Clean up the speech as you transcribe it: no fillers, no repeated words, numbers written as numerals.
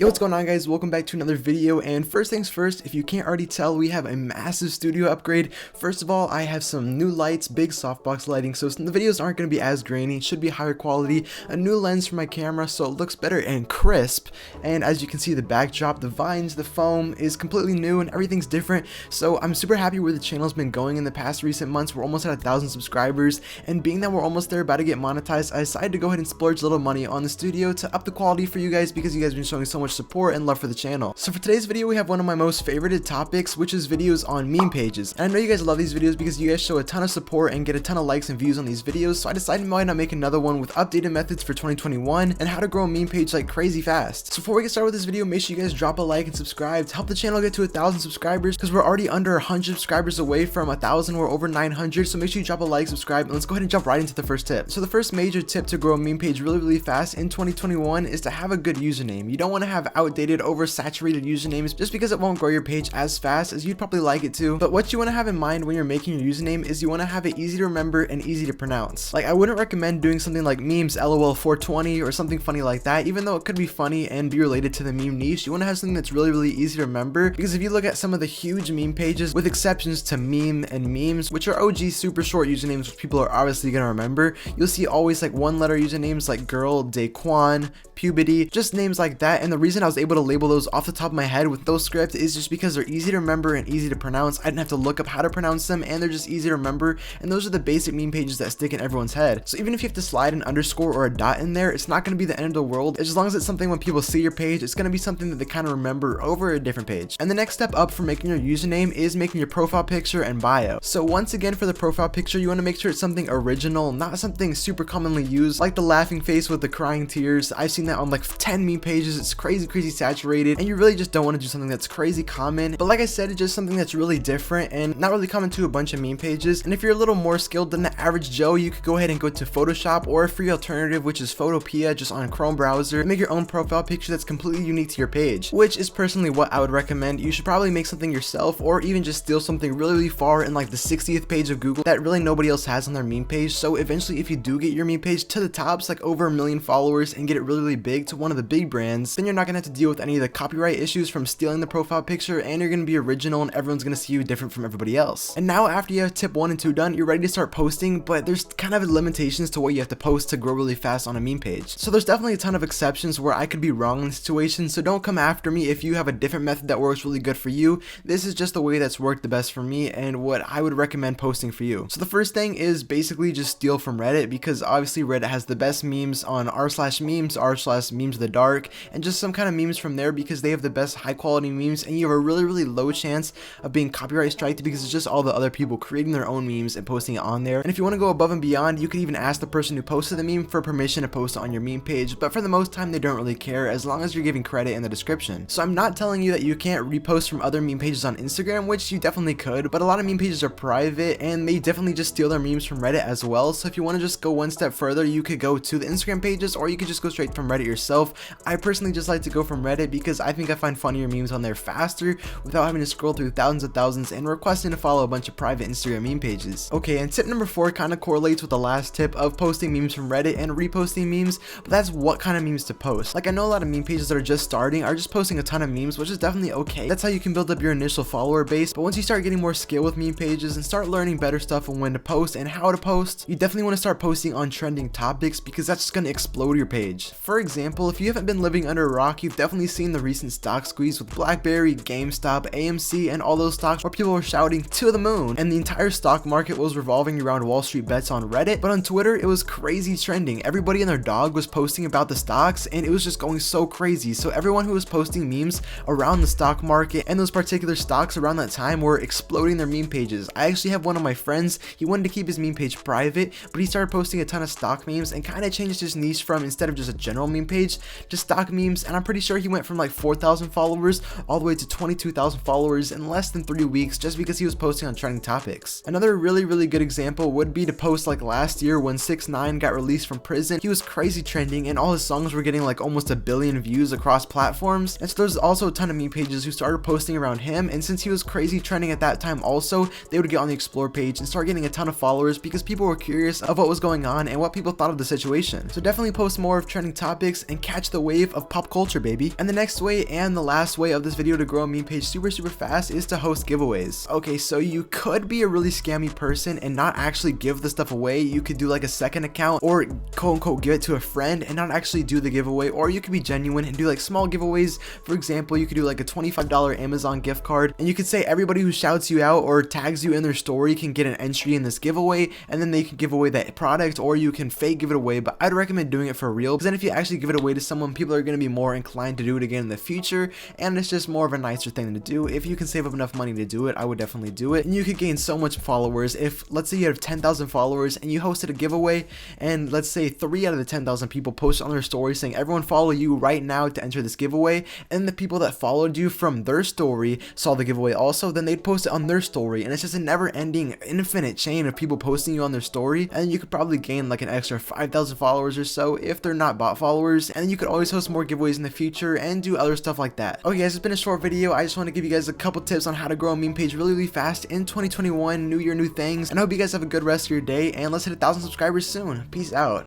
Yo, what's going on, guys? Welcome back to another video. And first things first, if you can't already tell, we have a massive studio upgrade. First of all, I have some new lights, big softbox lighting, so the videos aren't going to be as grainy. It should be higher quality. A new lens for my camera, so it looks better and crisp. And as you can see, the backdrop, the vines, the foam is completely new and everything's different. So I'm super happy where the channel's been going in the past recent months. We're almost at 1,000 subscribers, and being that we're almost there, about to get monetized, I decided to go ahead and splurge a little money on the studio to up the quality for you guys, because you guys have been showing so much support and love for the channel. So for today's video, we have one of my most favorited topics, which is videos on meme pages. And I know you guys love these videos because you guys show a ton of support and get a ton of likes and views on these videos, so I decided why not make another one with updated methods for 2021 and how to grow a meme page like crazy fast. So before we get started with this video, make sure you guys drop a like and subscribe to help the channel get to 1,000 subscribers, because we're already under 100 subscribers away from 1,000. We're over 900, so make sure you drop a like, subscribe, and let's go ahead and jump right into the first tip. So the first major tip to grow a meme page really fast in 2021 is to have a good username. You don't want to have outdated, oversaturated usernames, just because it won't grow your page as fast as you'd probably like it to. But what you want to have in mind when you're making your username is you want to have it easy to remember and easy to pronounce. Like, I wouldn't recommend doing something like memes lol 420 or something funny like that, even though it could be funny and be related to the meme niche. You want to have something that's really easy to remember, because if you look at some of the huge meme pages, with exceptions to meme and memes, which are OG super short usernames which people are obviously going to remember, you'll see always like one letter usernames like girl, Daquan, puberty, just names like that. And the reason I was able to label those off the top of my head with those scripts is just because they're easy to remember and easy to pronounce. I didn't have to look up how to pronounce them, and they're just easy to remember, and those are the basic meme pages that stick in everyone's head. So even if you have to slide an underscore or a dot in there, it's not going to be the end of the world. As long as it's something when people see your page, it's going to be something that they kind of remember over a different page. And the next step up for making your username is making your profile picture and bio. So once again, for the profile picture, you want to make sure it's something original, not something super commonly used like the laughing face with the crying tears. I've seen that on like 10 meme pages. It's crazy saturated, and you really just don't want to do something that's crazy common. But like I said, it's just something that's really different and not really common to a bunch of meme pages. And if you're a little more skilled than the average Joe, you could go ahead and go to Photoshop, or a free alternative, which is Photopea, just on Chrome browser, and make your own profile picture that's completely unique to your page, which is personally what I would recommend. You should probably make something yourself, or even just steal something really far in like the 60th page of Google that really nobody else has on their meme page. So eventually, if you do get your meme page to the tops, like over 1 million followers, and get it really big to one of the big brands, then you're not gonna have to deal with any of the copyright issues from stealing the profile picture, and you're gonna be original and everyone's gonna see you different from everybody else. And now, after you have tip 1 and 2 done, you're ready to start posting, but there's kind of limitations to what you have to post to grow really fast on a meme page. So there's definitely a ton of exceptions where I could be wrong in the situation, so don't come after me if you have a different method that works really good for you. This is just the way that's worked the best for me and what I would recommend posting for you. So the first thing is basically just steal from Reddit, because obviously Reddit has the best memes on r/memes, r/memes of the dark, and just some kind of memes from there, because they have the best high quality memes, and you have a really low chance of being copyright striked, because it's just all the other people creating their own memes and posting it on there. And if you want to go above and beyond, you could even ask the person who posted the meme for permission to post it on your meme page, but for the most time they don't really care, as long as you're giving credit in the description. So I'm not telling you that you can't repost from other meme pages on Instagram, which you definitely could, but a lot of meme pages are private and they definitely just steal their memes from Reddit as well. So if you want to just go one step further, you could go to the Instagram pages, or you could just go straight from Reddit yourself. I personally just like to go from Reddit because I think I find funnier memes on there faster without having to scroll through thousands of thousands and requesting to follow a bunch of private Instagram meme pages. Okay, and tip number 4 kind of correlates with the last tip of posting memes from Reddit and reposting memes, but that's what kind of memes to post. Like, I know a lot of meme pages that are just starting are just posting a ton of memes, which is definitely okay. That's how you can build up your initial follower base, but once you start getting more skill with meme pages and start learning better stuff on when to post and how to post, you definitely want to start posting on trending topics, because that's just going to explode your page. For example, if you haven't been living under a rock, you've definitely seen the recent stock squeeze with BlackBerry, GameStop, AMC, and all those stocks where people were shouting to the moon, and the entire stock market was revolving around Wall Street bets on Reddit. But on Twitter, it was crazy trending. Everybody and their dog was posting about the stocks, and it was just going so crazy. So everyone who was posting memes around the stock market and those particular stocks around that time were exploding their meme pages. I actually have one of my friends, he wanted to keep his meme page private, but he started posting a ton of stock memes and kind of changed his niche from, instead of just a general meme page, to stock memes. And I'm pretty sure he went from like 4,000 followers all the way to 22,000 followers in less than 3 weeks, just because he was posting on trending topics. Another really good example would be to post like last year when 6ix9ine got released from prison. He was crazy trending and all his songs were getting like almost 1 billion views across platforms. And so there's also a ton of meme pages who started posting around him, and since he was crazy trending at that time also, they would get on the explore page and start getting a ton of followers, because people were curious of what was going on and what people thought of the situation. So definitely post more of trending topics and catch the wave of pop culture culture, baby. And the next way and the last way of this video to grow a meme page super fast is to host giveaways. Okay, so you could be a really scammy person and not actually give the stuff away. You could do like a second account or quote unquote give it to a friend and not actually do the giveaway, or you could be genuine and do like small giveaways. For example, you could do like a $25 Amazon gift card, and you could say everybody who shouts you out or tags you in their story can get an entry in this giveaway, and then they can give away that product, or you can fake give it away. But I'd recommend doing it for real, because then if you actually give it away to someone, people are going to be more inclined to do it again in the future, and it's just more of a nicer thing to do. If you can save up enough money to do it, I would definitely do it, and you could gain so much followers. If let's say you have 10,000 followers and you hosted a giveaway, and let's say 3 out of the 10,000 people post on their story saying everyone follow you right now to enter this giveaway, and the people that followed you from their story saw the giveaway also, then they'd post it on their story, and it's just a never-ending infinite chain of people posting you on their story, and you could probably gain like an extra 5,000 followers or so if they're not bot followers, and you could always host more giveaways in the future and do other stuff like that. Okay guys, it's been a short video. I just want to give you guys a couple tips on how to grow a meme page really fast in 2021, new year, new things, and I hope you guys have a good rest of your day, and let's hit 1,000 subscribers soon. Peace out.